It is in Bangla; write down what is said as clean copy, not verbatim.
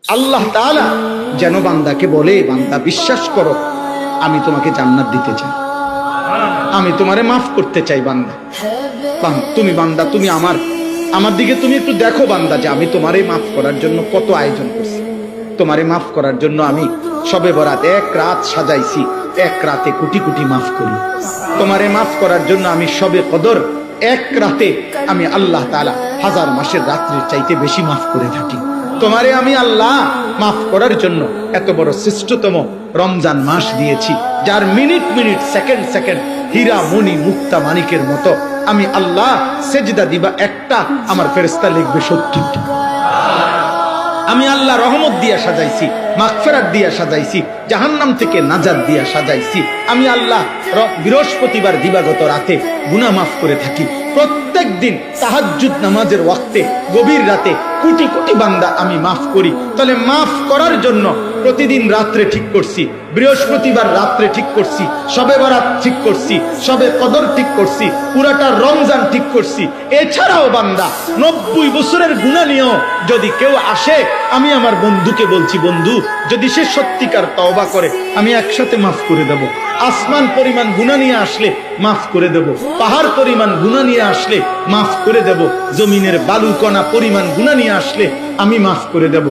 আল্লাহ তাআলা যেন বান্দাকে বলে, বান্দা বিশ্বাস করো আমি তোমাকে জান্নাত দিতে চাই, আমি তোমারে মাফ করতে চাই। বান্দা তুমি বান্দা তুমি আমার দিকে তুমি একটু দেখো বান্দা, যে আমি তোমারে মাফ করার জন্য কত আয়োজন করছি। তোমারে মাফ করার জন্য আমি শবে বরাত এক রাত সাজাইছি, এক রাতে কোটি কোটি মাফ করি। তোমারে মাফ করার জন্য আমি শবে কদর এক রাতে আমি আল্লাহ তাআলা হাজার মাসের রাত্রির চাইতে বেশি মাফ করে থাকি। তোমারে আমি আল্লাহ মাফ করার জন্য এত বড় শ্রেষ্ঠতম রমজান মাস দিয়েছি, যার মিনিট মিনিট সেকেন্ড সেকেন্ড হীরা মণি মুক্তা মানিকের মতো আমি আল্লাহ সেজদা দিবা একটা, আমার ফেরেশতা লিখবে 70টা। আমি আল্লাহ রহমত দিয়া সাজাইছি, মাগফিরাত দিয়া সাজাইছি, জাহান্নাম থেকে নাজাত দিয়া সাজাইছি। আমি আল্লাহ বৃহস্পতিবার দিবাগত রাতে গুনাহ মাফ করে থাকি। প্রত্যেক দিন তাহাজ্জুদ নামাজের ওয়াক্তে গভীর রাতে কোটি কোটি বান্দা আমি মাফ করি। তাহলে মাফ করার জন্য প্রতিদিন রাত্রে ঠিক করছি, বৃহস্পতিবার রাত্রে ঠিক করছি, শবে বরাত ঠিক করছি, শবে কদর ঠিক করছি, পুরাটা রমজান ঠিক করছি। এছাড়াও বান্দা 90 বছরের গুনাহ নিয়েও যদি কেউ আসে, আমি আমার বন্ধুকে বলছি, বন্ধু যদি সে সত্যিকার তওবা করে আমি একসাথে মাফ করে দেব। আসমান পরিমাণ গুনাহ নিয়ে আসলে মাফ করে দেব, পাহাড় পরিমাণ গুনাহ নিয়ে আসলে মাফ করে দেব, জমিনের বালুকণা পরিমাণ গুনাহ নিয়ে আসলে আমি মাফ করে দেব।